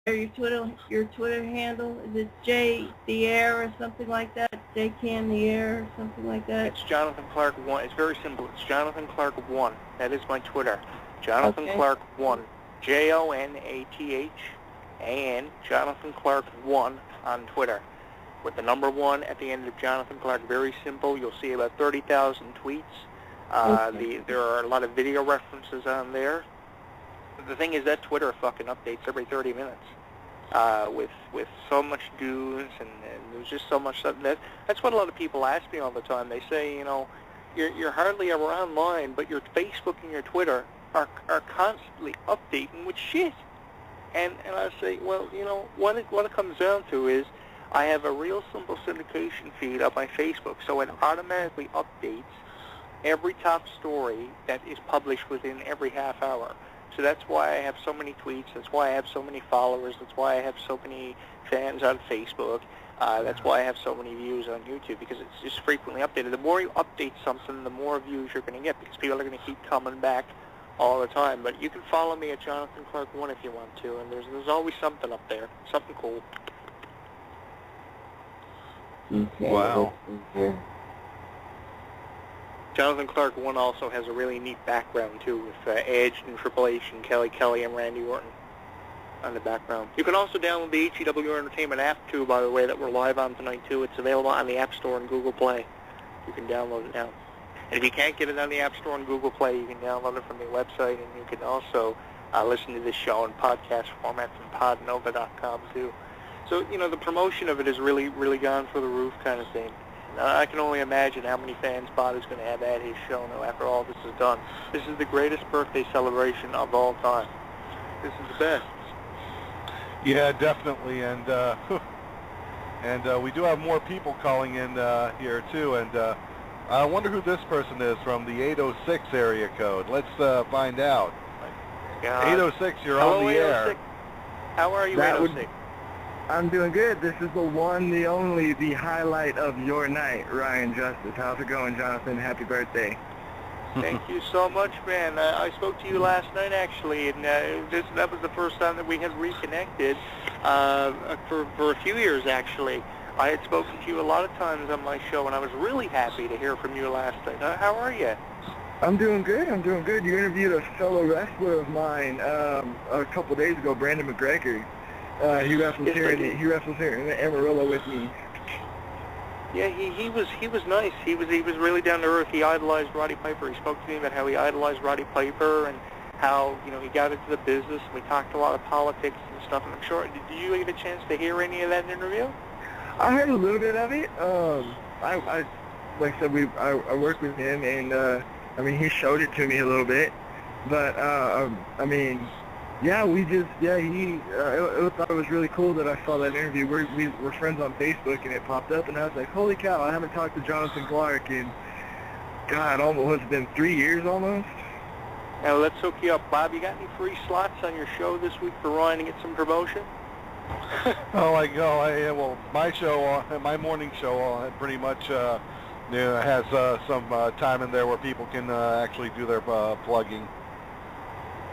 Your Twitter handle, is it J the Air or something like that? J Can the Air or something like that? It's Jonathan Clarke 1. It's very simple. It's Jonathan Clarke 1. That is my Twitter. Jonathan Clarke 1. JONATHAN. Jonathan Clarke 1 on Twitter. With the number 1 at the end of Jonathan Clarke. Very simple. You'll see about 30,000 tweets. There are a lot of video references on there. The thing is that Twitter fucking updates every 30 minutes. With so much news and there's just so much stuff. That's what a lot of people ask me all the time. They say, you know, you're hardly ever online, but your Facebook and your Twitter are constantly updating with shit. And I say, well, you know, what it comes down to is I have a real simple syndication feed on my Facebook, so it automatically updates every top story that is published within every half hour. So that's why I have so many tweets. That's why I have so many followers. That's why I have so many fans on Facebook. That's why I have so many views on YouTube, because it's just frequently updated. The more you update something, the more views you're going to get, because people are going to keep coming back all the time. But you can follow me at Jonathan Clarke 1 if you want to, and there's always something up there, something cool. Okay. Wow. Jonathan Clarke 1 also has a really neat background, too, with Edge and Triple H and Kelly and Randy Orton on the background. You can also download the HEW Entertainment app, too, by the way, that we're live on tonight, too. It's available on the App Store and Google Play. You can download it now. And if you can't get it on the App Store and Google Play, you can download it from the website, and you can also listen to this show in podcast format from podnova.com, too. So, you know, the promotion of it has really, really gone for the roof kind of thing. I can only imagine how many fans Bob is going to have at his show now after all this is done. This is the greatest birthday celebration of all time. This is the best. Yeah, definitely, and we do have more people calling in here too, and I wonder who this person is from the 806 area code. Let's find out. 806, you're Hello, on the 806. air. How are you, 806? I'm doing good. This is the one, the only, the highlight of your night, Ryan Justice. How's it going, Jonathan? Happy birthday. Thank you so much, man. I spoke to you last night, actually, and that was the first time that we had reconnected for a few years, actually. I had spoken to you a lot of times on my show, and I was really happy to hear from you last night. How are you? I'm doing good. I'm doing good. You interviewed a fellow wrestler of mine a couple days ago, Brandon McGregor. He wrestles here in Amarillo with me. Yeah, he was nice. He was really down to earth. He idolized Roddy Piper. He spoke to me about how he idolized Roddy Piper and how, you know, he got into the business. And we talked a lot of politics and stuff. And I'm sure, did you get a chance to hear any of that interview? I heard a little bit of it. I like I said, I worked with him, and I mean, he showed it to me a little bit. But I mean, yeah, I thought it was really cool that I saw that interview. We're friends on Facebook, and it popped up, and I was like, holy cow, I haven't talked to Jonathan Clarke in, God, almost, it's been 3 years almost. Now, let's hook you up. Bob, you got any free slots on your show this week for Ryan to get some promotion? Well, my show, my morning show, pretty much has some time in there where people can actually do their plugging.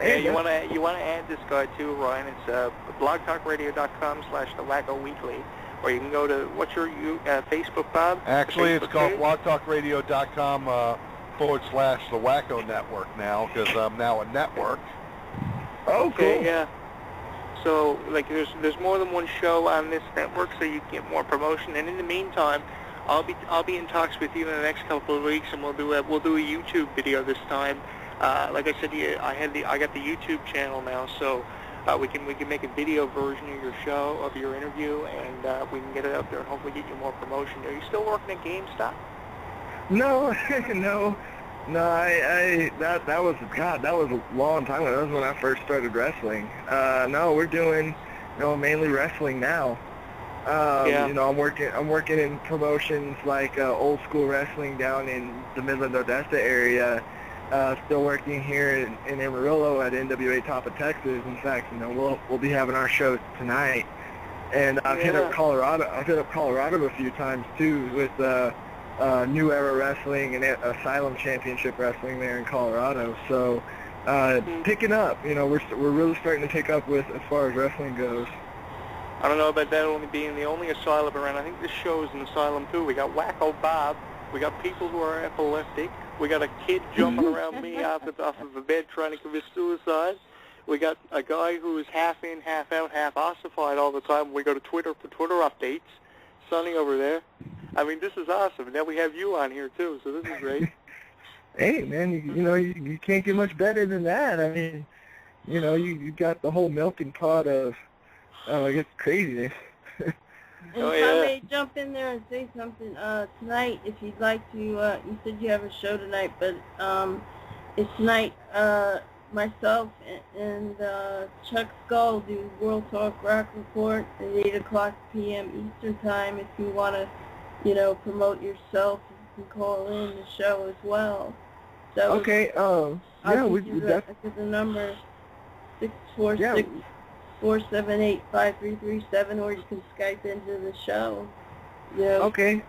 Yeah, you want to add this guy too, Ryan. It's blogtalkradio.com/thewackoweekly, or you can go to, what's your Facebook, Bob? Actually, Facebook it's called page? blogtalkradio.com/the-wacko network now, because I'm now a network. Oh, cool. Okay, yeah. So, like, there's more than one show on this network, so you can get more promotion. And in the meantime, I'll be in talks with you in the next couple of weeks, and we'll do a YouTube video this time. Like I said, I got the YouTube channel now, so we can make a video version of your show, of your interview, and we can get it out there and hopefully get you more promotion. Are you still working at GameStop? No, no. That was a long time ago. That was when I first started wrestling. No, we're doing, mainly wrestling now. Yeah. I'm working in promotions like old school wrestling down in the Midland, Odessa area. Still working here in Amarillo at NWA Top of Texas. In fact, we'll be having our show tonight. And I've hit up Colorado. I've hit up Colorado a few times too with New Era Wrestling and Asylum Championship Wrestling there in Colorado. So picking up. You know, we're really starting to pick up with as far as wrestling goes. I don't know about that only being the only asylum around. I think this show is an asylum too. We got Wacko Bob. We got people who are epileptic. We got a kid jumping around me off of a bed trying to commit suicide. We got a guy who is half in, half out, half ossified all the time. We go to Twitter for Twitter updates. Sonny over there. I mean, this is awesome. And now we have you on here too, so this is great. Hey, man, you can't get much better than that. I mean, you know, you got the whole melting pot of, I guess, craziness. And Oh, if yeah. I may jump in there and say something, tonight, if you'd like to, you said you have a show tonight, but it's tonight, myself and Chuck Skull do World Talk Rock Report at 8 o'clock p.m. Eastern Time. If you want to, you know, promote yourself, you can call in the show as well. So Okay, I'll yeah, give the number 646-478-5337, or you can Skype into the show. You know. Okay,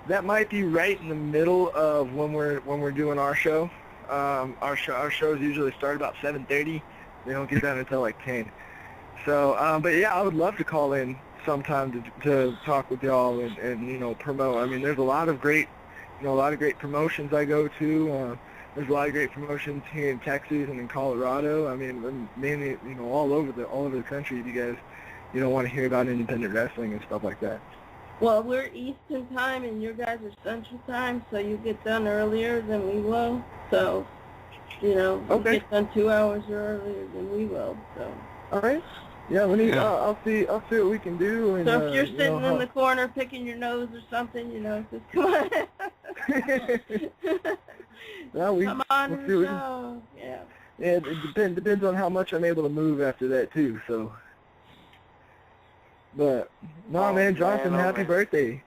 that might be right in the middle of when we're doing our show. Our shows usually start about 7:30. They don't get done until like 10. So, but yeah, I would love to call in sometime to talk with y'all and you know, promote. I mean, there's a lot of great promotions I go to. There's a lot of great promotions here in Texas and in Colorado. I mean, mainly, you know, all over the country. If you guys, you know, want to hear about independent wrestling and stuff like that. Well, we're Eastern Time and your guys are Central Time, so you get done earlier than we will. So, you know, you get done 2 hours earlier than we will. So. All right. Yeah, I'll see what we can do. And, so if you're sitting in the corner picking your nose or something, you know, just come on. Well, come on to the show. Yeah. Yeah, it depends on how much I'm able to move after that too. So. But no, man, Jonathan, happy birthday.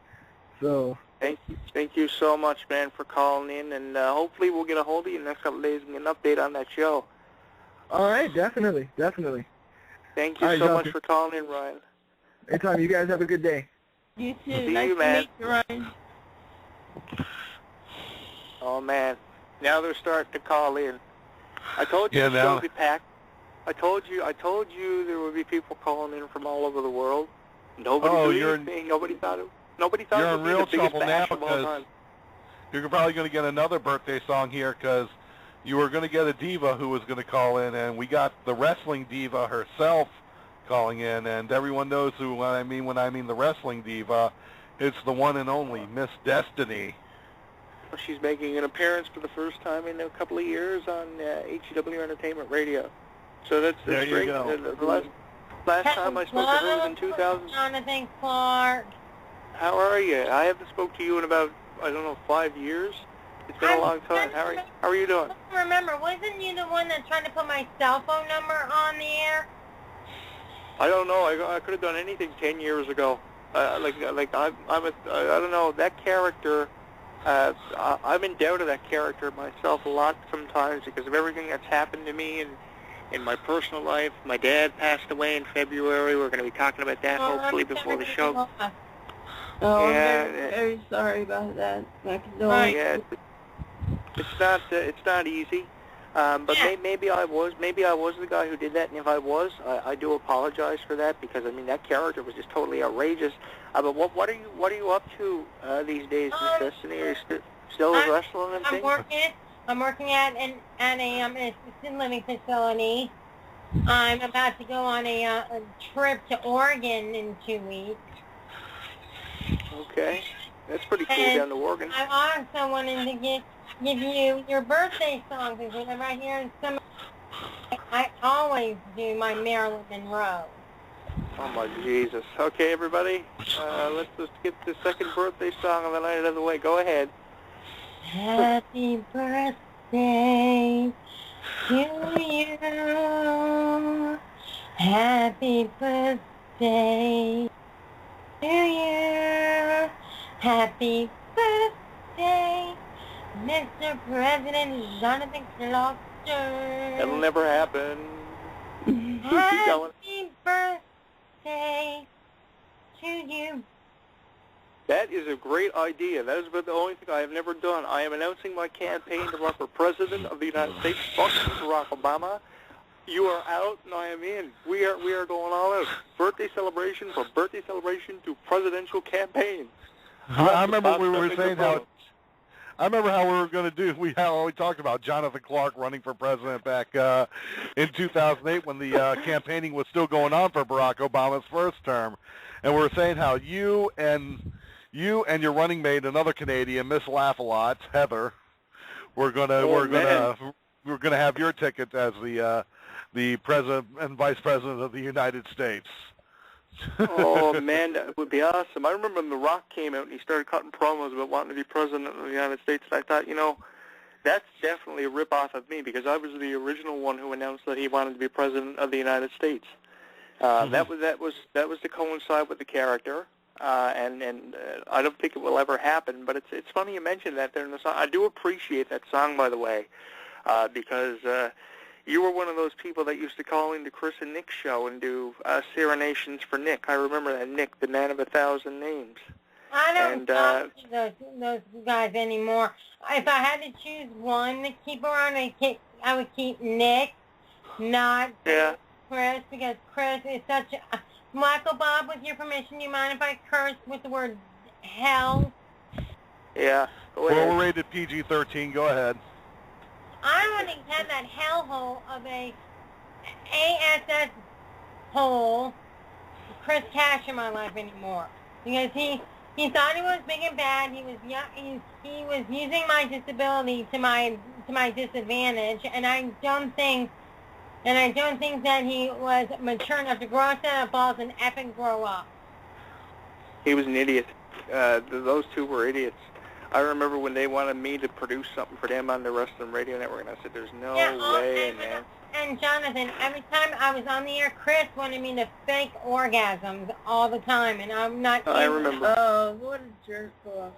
So. Thank you so much, man, for calling in, and hopefully we'll get a hold of you in the next couple of days and get an update on that show. All right, definitely. Thank you so much for calling in, Ryan. Anytime. You guys have a good day. You too. See nice you, to man. meet you, Ryan. Oh, man. Now they're starting to call in. I told you the show would be packed. I told you there would be people calling in from all over the world. Nobody knew anything. Nobody thought it would be the biggest bash of all time. You're probably going to get another birthday song here because you were going to get a diva who was going to call in, and we got the wrestling diva herself calling in, and everyone knows who when I mean the wrestling diva. It's the one and only Miss Destiny. She's making an appearance for the first time in a couple of years on HEW Entertainment Radio. So that's there great. You go. The last time I spoke to her was in 2000. Jonathan Clarke. How are you? I haven't spoke to you in about, 5 years. It's been a long time. How are you doing? I don't remember. Wasn't you the one that tried to put my cell phone number on the air? I don't know. I could have done anything 10 years ago. I don't know. That character, I'm in doubt of that character myself a lot sometimes because of everything that's happened to me in my personal life. My dad passed away in February. We're going to be talking about that hopefully before the show. Oh, yeah, I'm very sorry about that. My Right. condolences. Yeah, it's not easy. But maybe I was the guy who did that, and if I was, I do apologize for that because that character was just totally outrageous. But what are you up to these days, Miss Destiny? Are you still wrestling and things? I'm working at an assisted living facility. I'm about to go on a trip to Oregon in 2 weeks. Okay, that's pretty cool down to Oregon. I also wanted to give you your birthday song because whenever I hear some, I always do my Marilyn Monroe. Oh my Jesus! Okay, everybody, let's just get the second birthday song of the night out of the way. Go ahead. Happy birthday to you. Happy birthday to you. Happy birthday, Mr. President Jonathan Clarke. That'll never happen. Happy birthday to you. That is a great idea. That is about the only thing I have never done. I am announcing my campaign to run for President of the United States. Fuck Barack Obama. You are out, and I am in. We are going all out. Birthday celebration from birthday celebration to presidential campaign. I remember we were saying how. I remember how we were going to do. We talked about Jonathan Clarke running for president back in 2008 when the campaigning was still going on for Barack Obama's first term, and we were saying how you and your running mate, another Canadian, Miss Laugh-A-Lot, Heather, we're gonna have your ticket as the president and vice president of the United States. Oh, man, that would be awesome. I remember when The Rock came out and he started cutting promos about wanting to be president of the United States, and I thought, that's definitely a rip-off of me because I was the original one who announced that he wanted to be president of the United States. That was to coincide with the character, and I don't think it will ever happen, but it's funny you mentioned that there in the song. I do appreciate that song, by the way, because you were one of those people that used to call into Chris and Nick's show and do serenations for Nick. I remember that, Nick, the man of 1,000 names. I don't talk to those guys anymore. If I had to choose one to keep around, I would keep Nick, not Chris, because Chris is such a... Michael Bob, with your permission, do you mind if I curse with the word hell? Yeah, go ahead. Well, we're rated PG-13. Go ahead. I don't want to have that hellhole of a ASS hole, Chris Cash, in my life anymore, because he thought he was big and bad. He was young. He was using my disability to my disadvantage, and I don't think that he was mature enough to grow a set of balls and effing grow up. He was an idiot. Those two were idiots. I remember when they wanted me to produce something for them on the Wrestling Radio Network, and I said, "There's no way, man." And Jonathan, every time I was on the air, Chris wanted me to fake orgasms all the time, and I'm not. I remember. Oh, what a jerk off.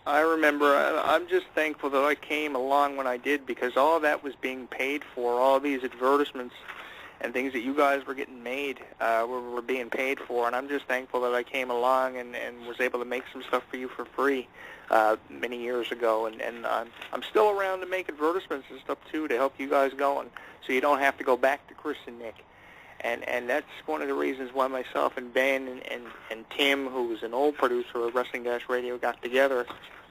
I remember. I'm just thankful that I came along when I did, because all that was being paid for. All these advertisements and things that you guys were getting made were being paid for, and I'm just thankful that I came along and was able to make some stuff for you for free many years ago, and I'm still around to make advertisements and stuff too to help you guys going, so you don't have to go back to Chris and Nick, and that's one of the reasons why myself and Ben and Tim, who's an old producer of Wrestling-Radio, got together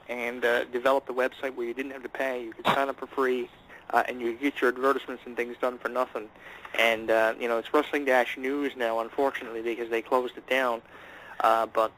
and developed a website where you didn't have to pay. You could sign up for free, and you get your advertisements and things done for nothing. And it's Wrestling-News now, unfortunately, because they closed it down. But